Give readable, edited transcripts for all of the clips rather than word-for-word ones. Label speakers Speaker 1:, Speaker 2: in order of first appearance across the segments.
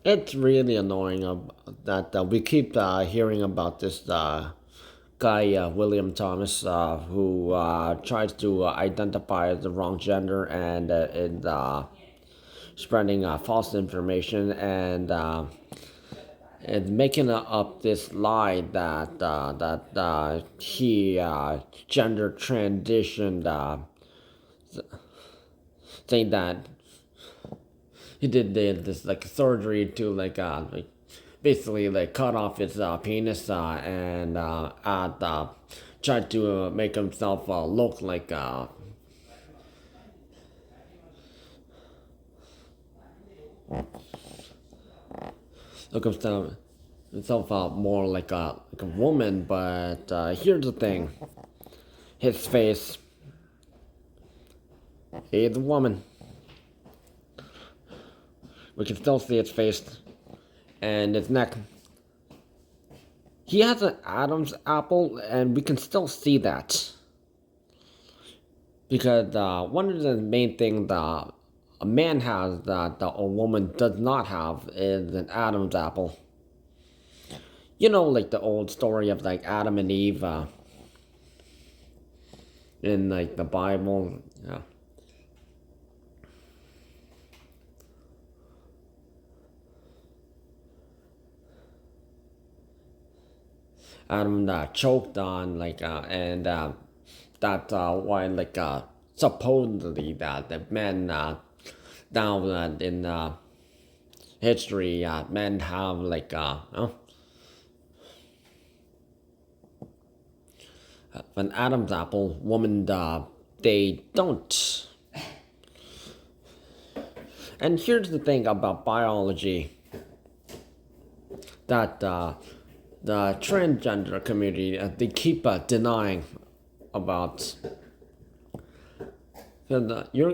Speaker 1: It's really annoying that we keep hearing about this guy, William Thomas, who tries to identify the wrong gender and spreading false information and making up this lie that he gender transitioned, saying that he did this like surgery to like basically like cut off his penis and tried to make himself look like look himself more like a woman. But here's the thing: his face is a woman. We can still see his face and his neck. He has an Adam's apple, and we can still see that because one of the main things that a man has that a woman does not have is an Adam's apple. You know, like the old story of like Adam and Eve in like the Bible. Yeah. Adam choked on and that's why supposedly that the men now in history men have an Adam's apple. Women they don't. And here's the thing about biology that the transgender community they keep denying about. You're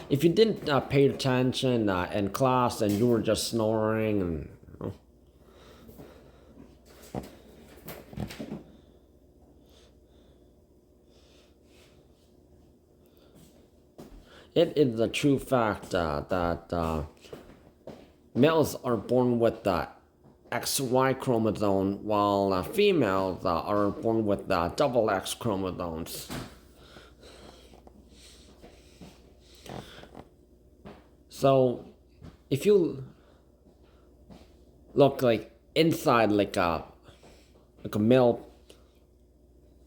Speaker 1: if you didn't pay attention in class and you were just snoring and it is a true fact that males are born with the XY chromosome while females are born with the double X chromosomes. So if you look like inside like a male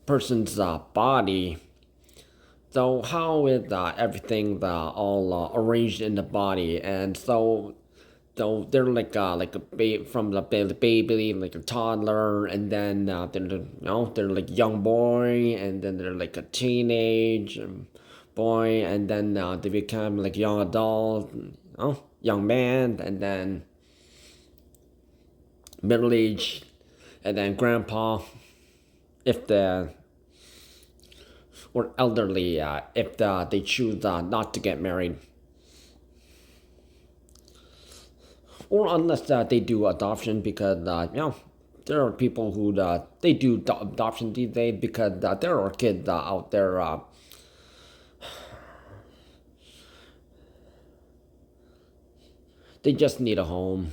Speaker 1: person's body, so how is everything all arranged in the body? And so they're like a from the baby, like a toddler, and then they're like young boy, and then they're like a teenage boy, and then they become like young adult, young man, and then middle age, and then grandpa, if the or elderly, if they choose not to get married, or unless they do adoption because there are people who they do adoption these days because there are kids out there. They just need a home.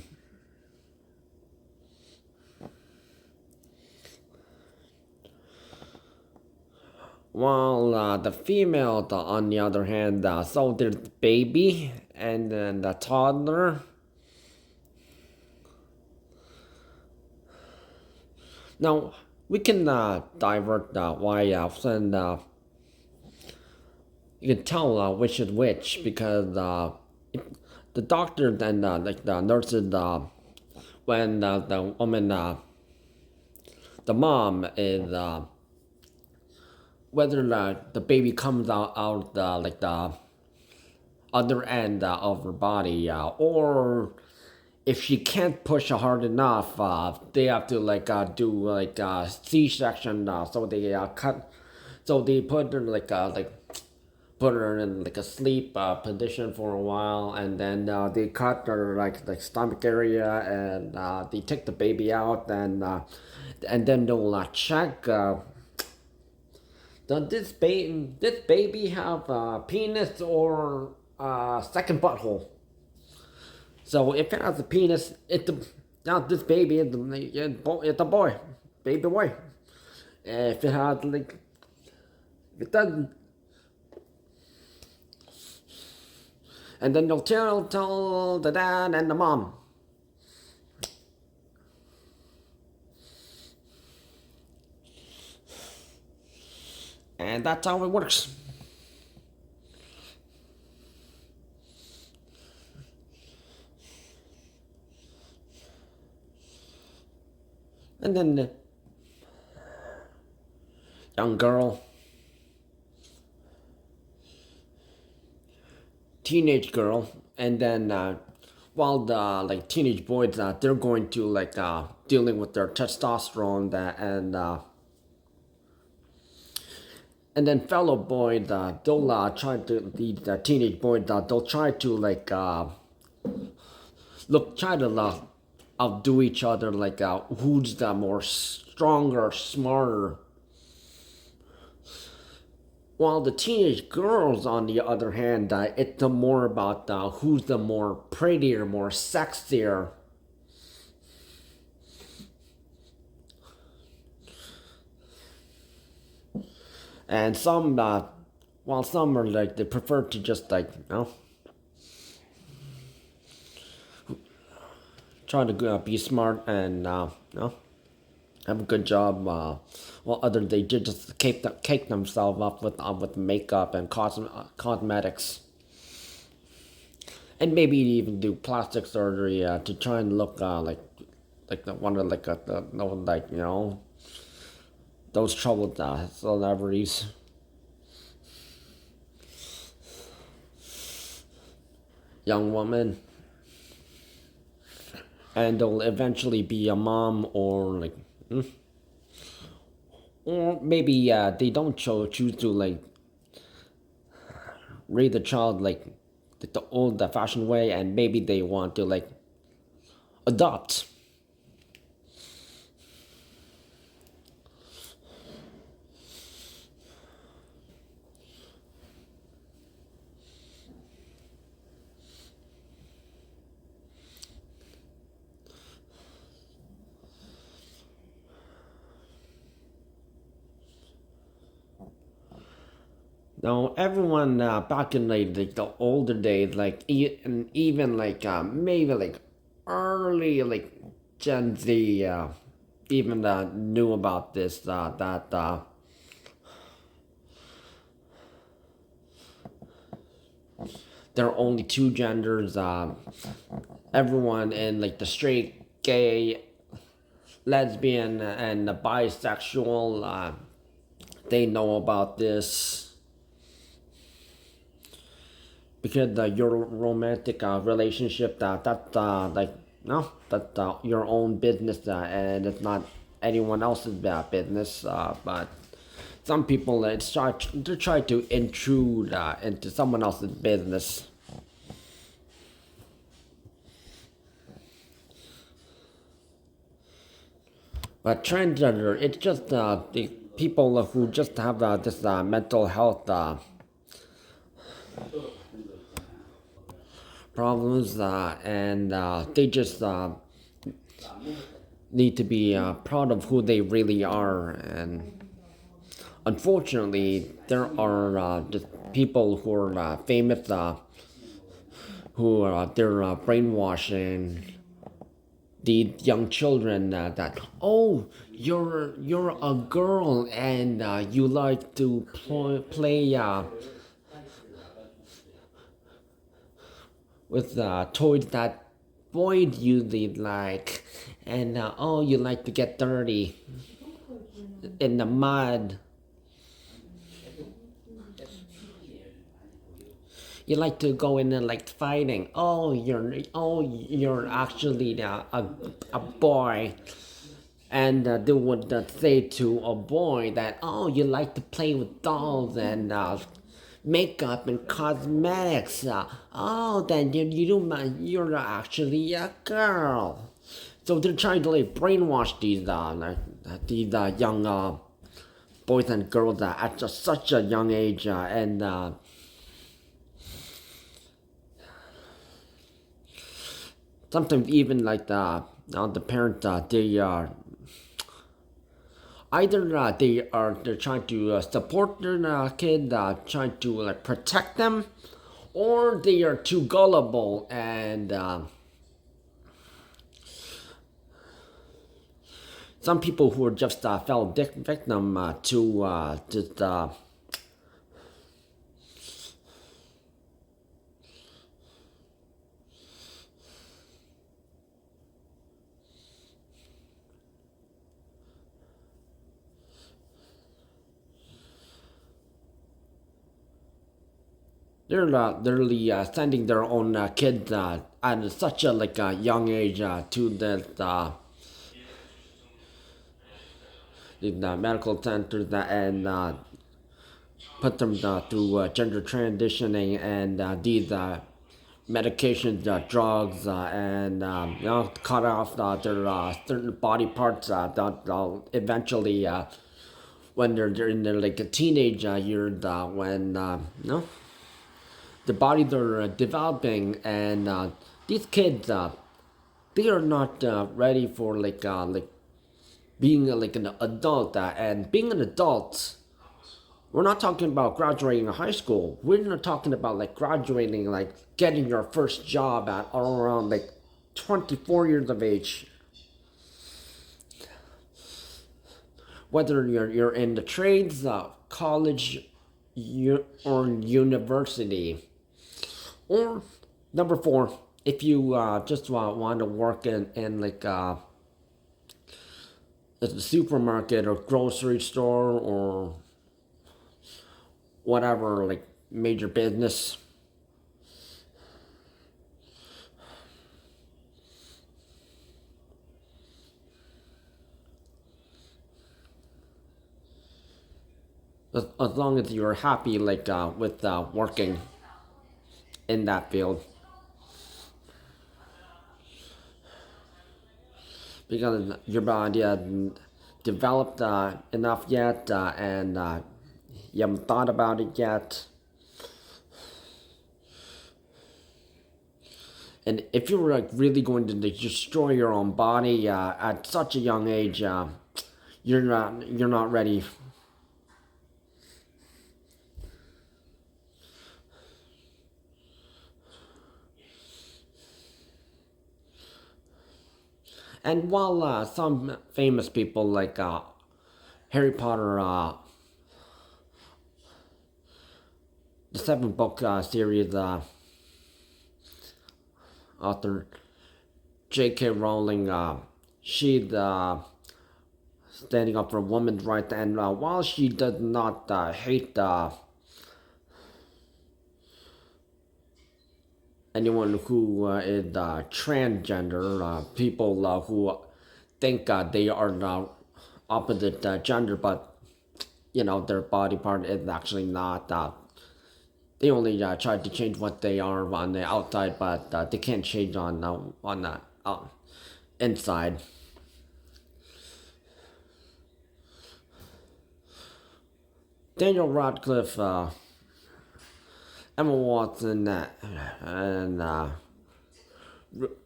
Speaker 1: While the female, on the other hand, so there's the baby and then the toddler. Now we can divert why and you can tell which is which because the doctors and like the nurses when the woman the mom is whether the baby comes out like the other end of her body or if she can't push hard enough they have to do C-section so they cut so they put her like put her in like a sleep position for a while and then they cut her like stomach area and they take the baby out and then they'll check does this baby have a penis or a second butthole? So if it has a penis, now this baby it's a boy, baby boy. If it has like, if it doesn't, and then you'll tell the dad and the mom. And that's how it works. And then the young girl, teenage girl, and then while the like teenage boys, they're going to like dealing with their testosterone, that and then fellow boys, they'll try to the teenage boys, they'll try to like try to outdo each other, like who's the more stronger, smarter. While the teenage girls, on the other hand, it's the more about who's the more prettier, more sexier. And some, while some are like, they prefer to just like, try to be smart and, have a good job. While others, they just cake themselves up with makeup and cosmetics. And maybe even do plastic surgery to try and look like the one of like like those troubled celebrities, young woman, and they'll eventually be a mom or like, or maybe they don't choose to like raise the child like the old fashioned way, and maybe they want to like adopt. Now, everyone back in like the older days, like and even like maybe like early like Gen Z, even knew about this that there are only two genders. Everyone in like the straight, gay, lesbian, and the bisexual, they know about this because your romantic relationship, that's like no, that's your own business, and it's not anyone else's business. But some people, they try to intrude into someone else's business. But transgender, it's just the people who just have this mental health problems, and they just need to be proud of who they really are. And unfortunately, there are just people who are famous, who are they're brainwashing the young children, that you're a girl and you like to play with toys that boys usually like, and you like to get dirty in the mud. You like to go in and like fighting. You're actually a boy, and they would say to a boy that, you like to play with dolls and makeup and cosmetics. Then you don't, you're actually a girl. So they're trying to like brainwash these young boys and girls at just such a young age, and sometimes even like the parent they either they're trying to support their kid, trying to like protect them, or they are too gullible and some people who are just fell victim to just they're really sending their own kids at such a like a young age to the medical centers and put them through gender transitioning and these medications, drugs, and cut off their certain body parts that eventually, when they're in their like a teenage years, when the bodies are developing, and these kids, they are not ready for like being like an adult, and being an adult we're not talking about graduating high school. We're not talking about like graduating, like getting your first job at around like 24 years of age. Whether you're in the trades, college, or university, or number four, if you just want to work in like a supermarket or grocery store or whatever like major business. As long as you're happy like with working in that field, because your body hasn't developed enough yet, and you haven't thought about it yet. And if you're like really going to like, destroy your own body at such a young age, you're not ready. And while some famous people like Harry Potter, the seven book series author J.K. Rowling, she's standing up for women's rights, and while she does not hate anyone who is transgender, people who think they are the opposite gender, but their body part is actually not. They only try to change what they are on the outside, but they can't change on the inside. Daniel Radcliffe, Emma Watson, and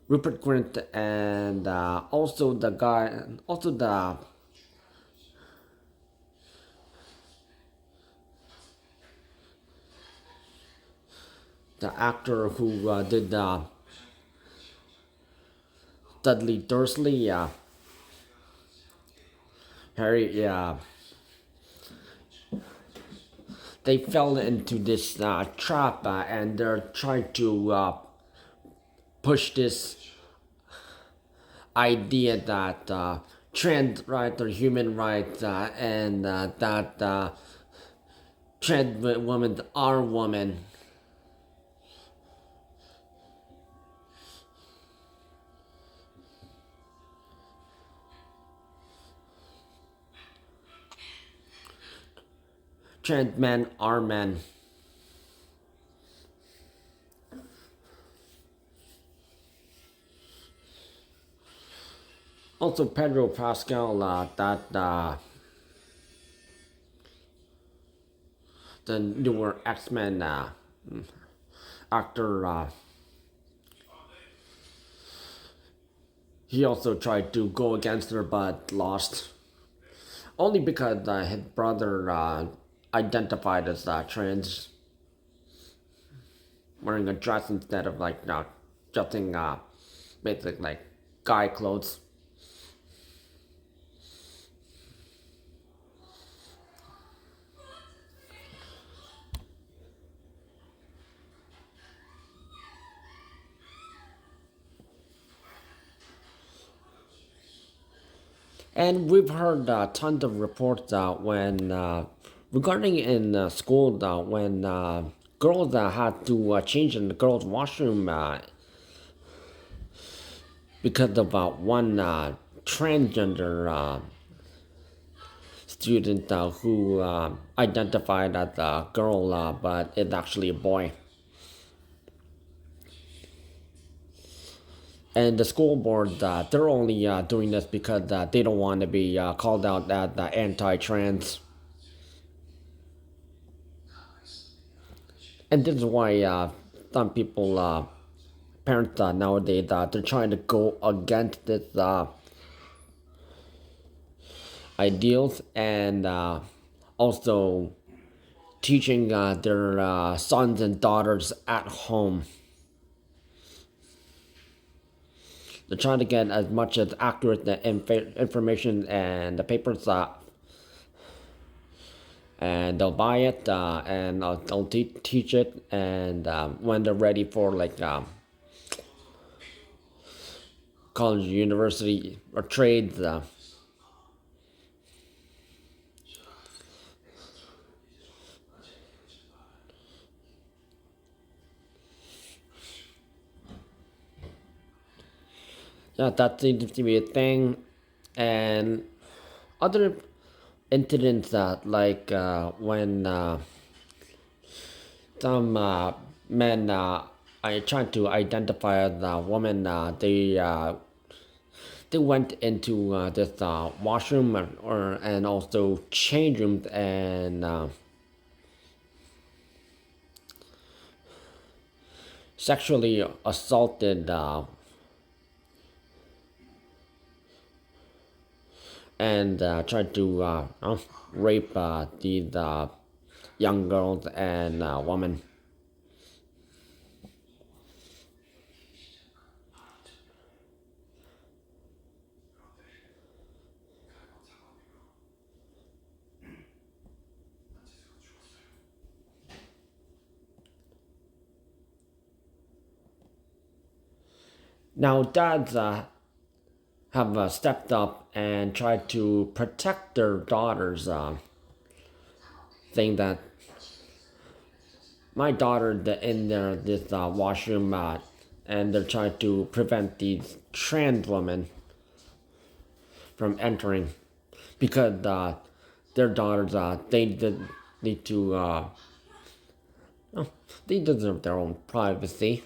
Speaker 1: Rupert Grint, and also the guy, also the actor who did Dudley Dursley, Harry, yeah, they fell into this trap, and they're trying to push this idea that trans rights are human rights, and that trans women are women. Trans men are men. Also, Pedro Pascal, that the newer X-Men actor, he also tried to go against her but lost. Only because his brother identified as trans, wearing a dress instead of like just in basic like guy clothes. And we've heard tons of reports when regarding in school when girls had to change in the girls' washroom because of one transgender student who identified as a girl but is actually a boy. And the school board, they're only doing this because they don't want to be called out as anti-trans. And this is why some people, parents nowadays, they're trying to go against this ideals and also teaching their sons and daughters at home. They're trying to get as much as accurate information and the papers and they'll buy it and they'll teach it and when they're ready for like college, university, or trades. Yeah, that seems to be a thing, and other incidents that like when some men are trying to identify as a woman, they went into this washroom or and also change rooms and sexually assaulted and tried to rape these young girls and women. Now, dads have stepped up and tried to protect their daughters, saying that my daughter in there this washroom and they're trying to prevent these trans women from entering because their daughters they did need to oh, they deserve their own privacy.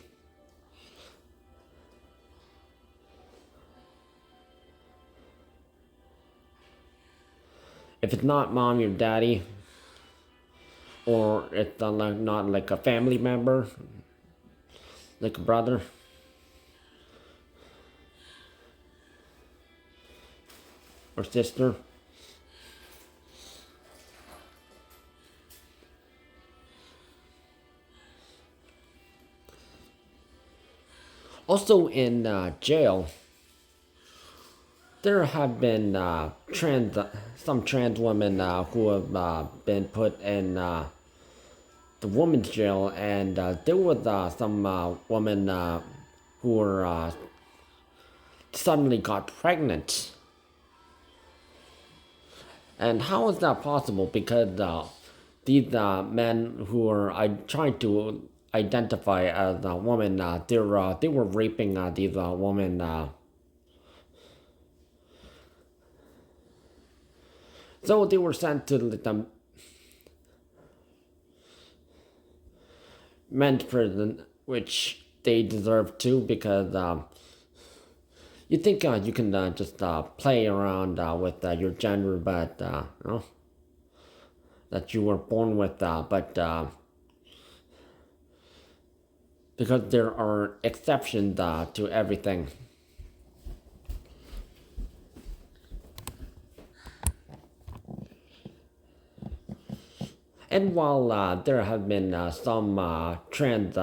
Speaker 1: If it's not mom or daddy, or it's not like a family member, like a brother or sister. Also in jail, there have been some trans women who have been put in the women's jail, and there was some women who were suddenly got pregnant. And how is that possible? Because these men who are trying to identify as a woman, they were raping these women. So they were sent to the men's prison, which they deserve to, because you think you can just play around with your gender, but you know, that you were born with, but because there are exceptions to everything. And while there have been some trans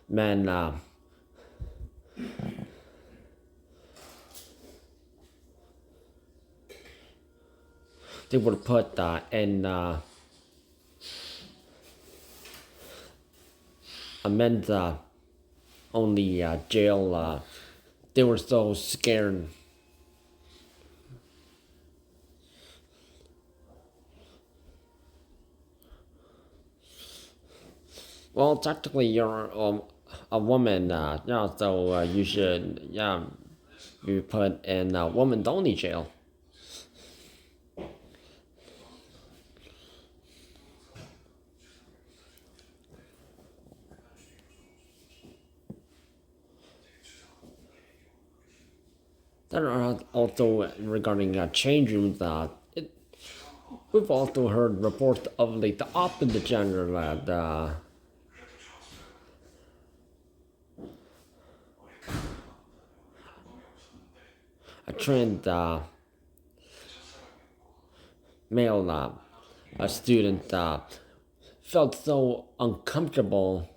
Speaker 1: men, they would put in a men's only jail. They were so scared. Well, technically, you're a woman, yeah. So you should, yeah, be put in a woman's only jail. There are also regarding change rooms. We've also heard reports of like the opposite gender that a trans male a student felt so uncomfortable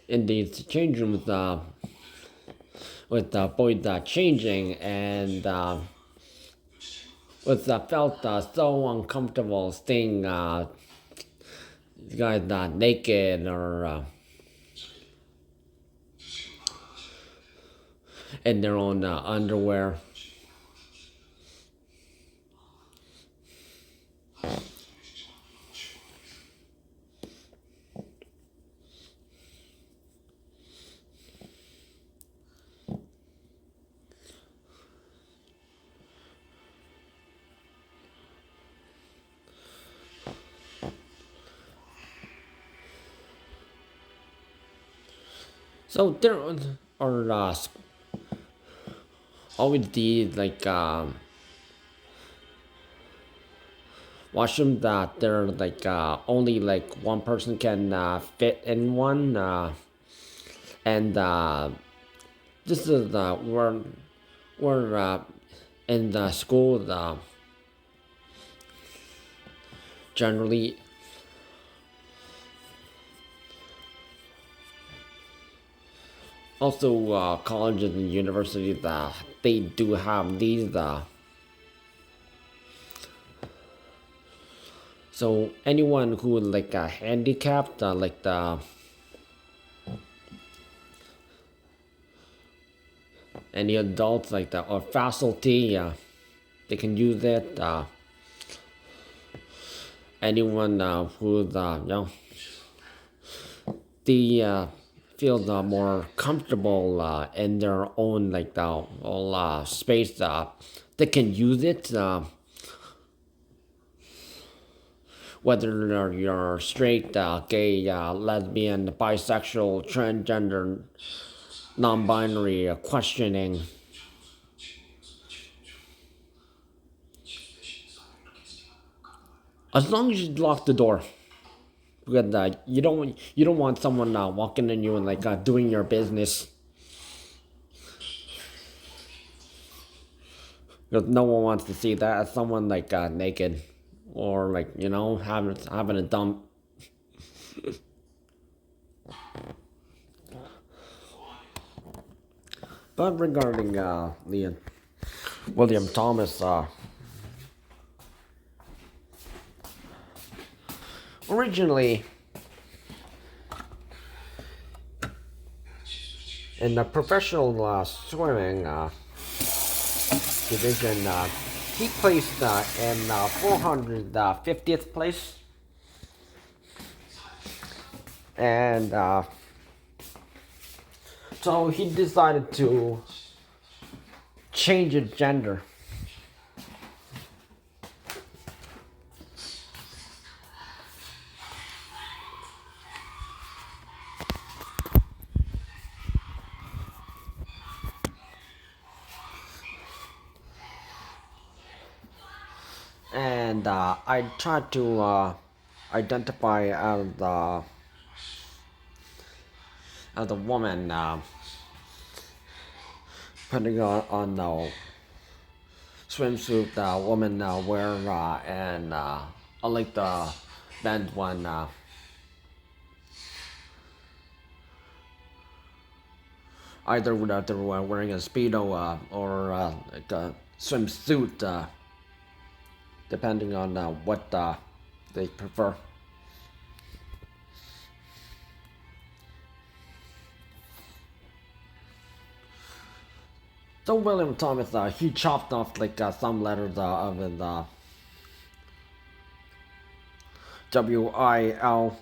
Speaker 1: in these change rooms with boys changing and was felt so uncomfortable seeing guys naked or in their own underwear. So there are always these like washrooms that they're like only like one person can fit in one, and this is we're in the school generally. Also, colleges and universities, they do have these. So anyone who like handicapped, like the any adults like the or faculty, they can use it. Anyone who's the feels more comfortable in their own like the whole space, they can use it. Whether you're straight, gay, lesbian, bisexual, transgender, non-binary, questioning. As long as you lock the door, because you don't want someone walking in you and like doing your business. Because no one wants to see that as someone like naked, or like having a dump. But regarding William Thomas, originally in the professional swimming division, he placed in 450th place, and so he decided to change his gender. And I tried to identify as a woman, putting on the swimsuit women wear, and unlike the men's one, either they were wearing a speedo or like a swimsuit, depending on what they prefer. So William Thomas, he chopped off like some letters of his WIL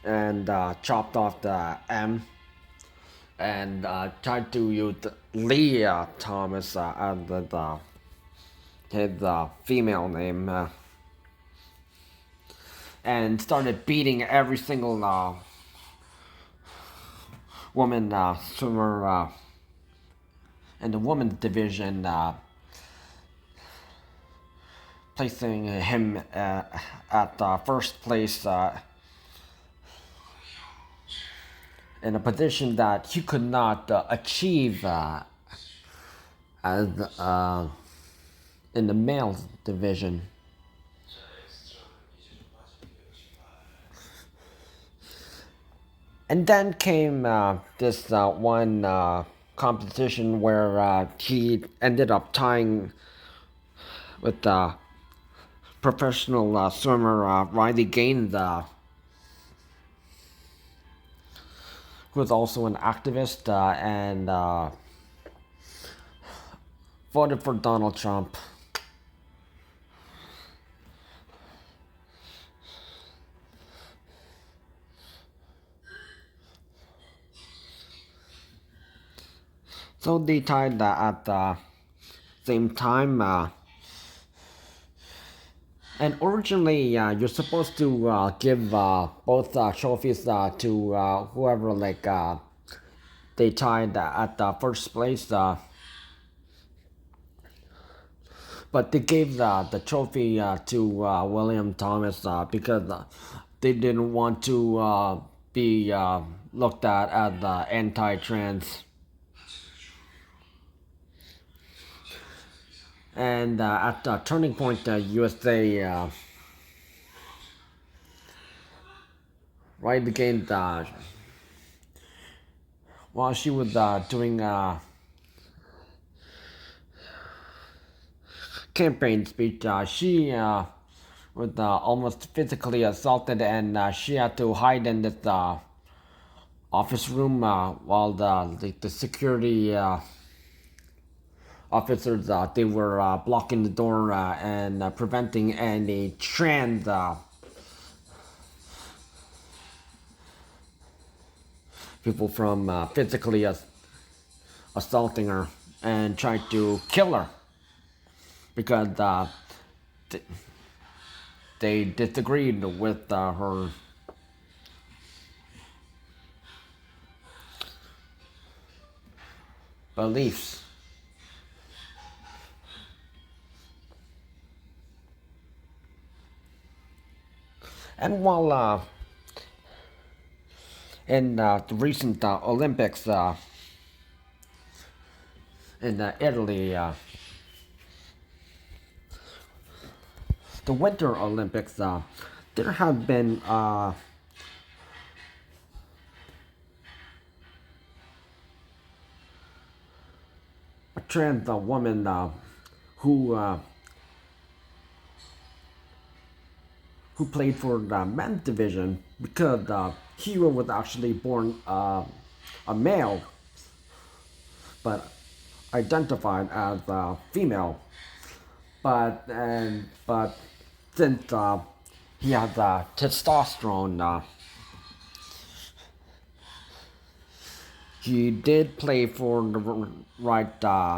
Speaker 1: and chopped off the M and tried to use Lia Thomas as his female name and started beating every single woman swimmer in the women's division, placing him at first place in a position that he could not achieve as in the male division. And then came this one competition where he ended up tying with professional swimmer Riley Gaines, who was also an activist and voted for Donald Trump. So they tied at the same time. And originally, you're supposed to give both trophies to whoever they tied at the first place. But they gave the trophy to William Thomas because they didn't want to be looked at as anti-trans. And at Turning Point USA, right again, while she was doing campaign speech, she was almost physically assaulted, and she had to hide in this office room while the security officers they were blocking the door and preventing any trans people from physically assaulting her and trying to kill her because they disagreed with her beliefs. And while in the recent Olympics in Italy, the Winter Olympics, there have been a trans woman who played for the men's division because he was actually born a male, but identified as female. But since he has testosterone, he did play for the right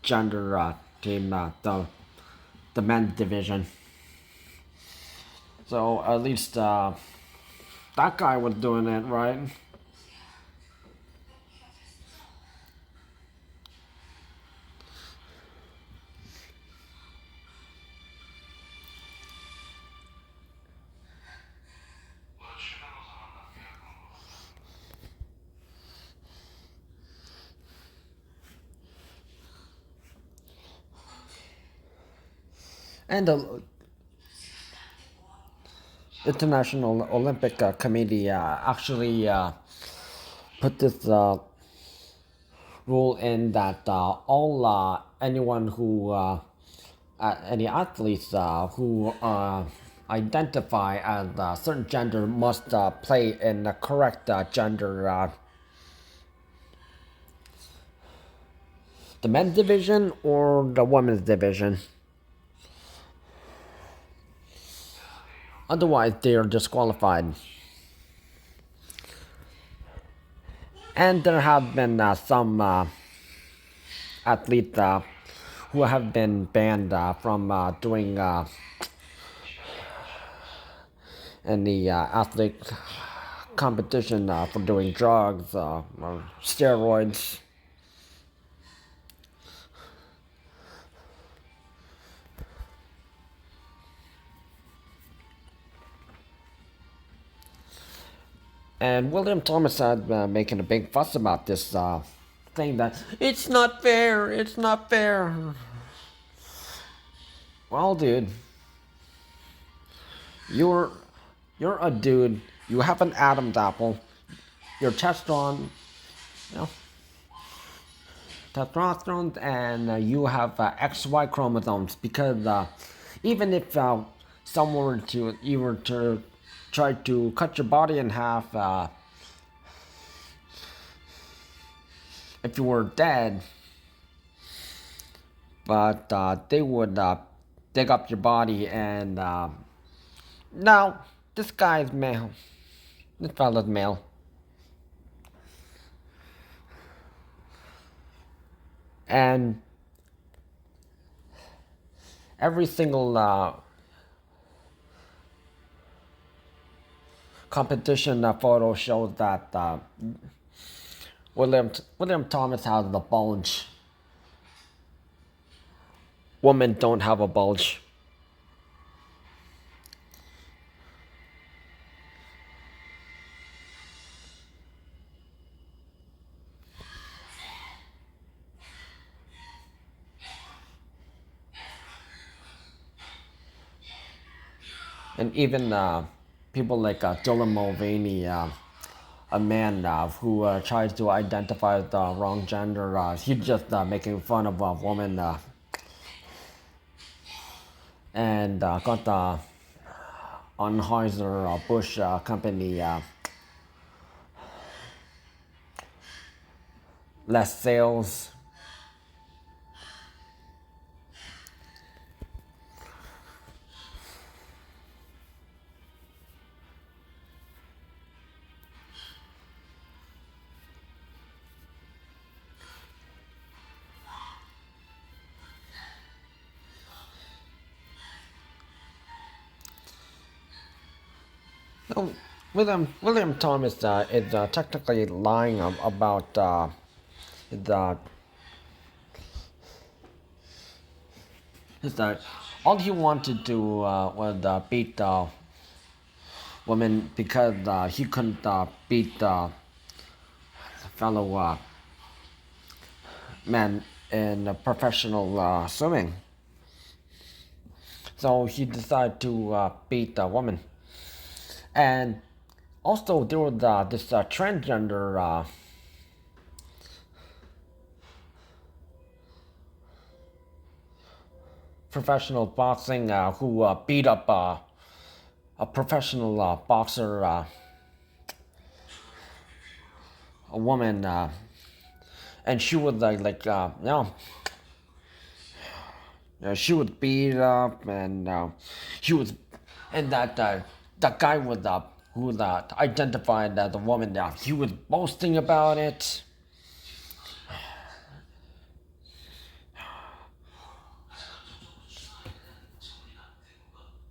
Speaker 1: gender team, the men's division. So at least that guy was doing it right. And the International Olympic Committee actually put this rule in that all anyone who any athletes who identify as a certain gender must play in the correct gender, the men's division or the women's division. Otherwise, they are disqualified. And there have been some athletes who have been banned from doing any athletic competition for doing drugs or steroids. And William Thomas had making a big fuss about this thing that it's not fair, it's not fair. Well, dude, you're you're a dude. You have an Adam's apple. Your testosterone, you know, testosterone, and you have XY chromosomes. Because even if someone were to you were to try to cut your body in half, if you were dead, but they would dig up your body and now this guy's male. This fella's male. And every single competition photo shows that William Thomas has the bulge. Women don't have a bulge. And even people like Dylan Mulvaney, a man who tries to identify the wrong gender, he's just making fun of a woman and got the Anheuser-Busch company less sales. So William Thomas is technically lying about the is that all he wanted to was beat women because he couldn't beat fellow men in professional swimming. So he decided to beat a woman. And also there was this transgender professional boxing who beat up a professional boxer, a woman, and she was she was beat up, and she was, and that guy was who identified as a woman. He was boasting about it.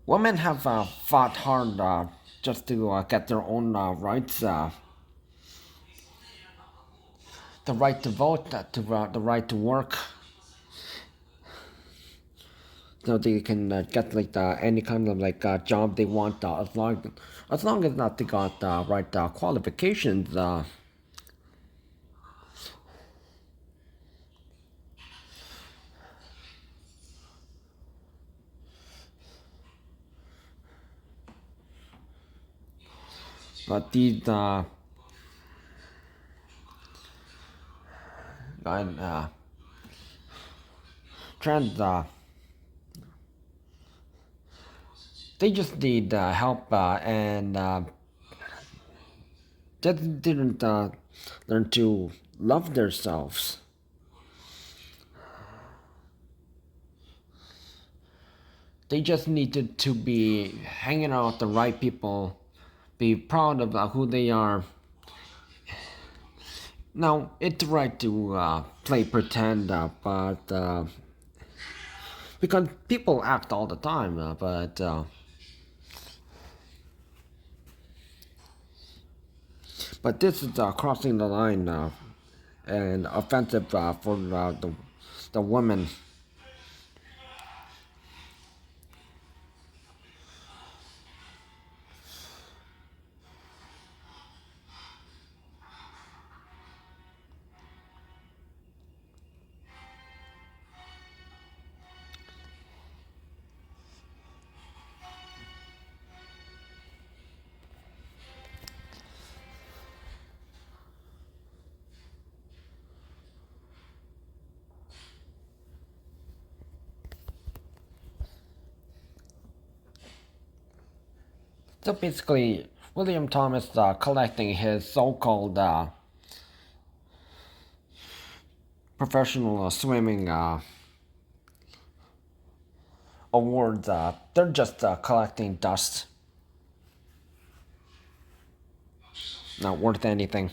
Speaker 1: Women have fought hard just to get their own rights, the right to vote, the right to work, so they can get like any kind of like job they want as long as not they got right qualifications. But these and, trans they just need help and just didn't learn to love themselves. They just needed to be hanging out with the right people, be proud of who they are. Now, it's right to play pretend, but because people act all the time, but this is crossing the line and offensive for the women. So basically, William Thomas collecting his so-called professional swimming awards, they're just collecting dust, not worth anything.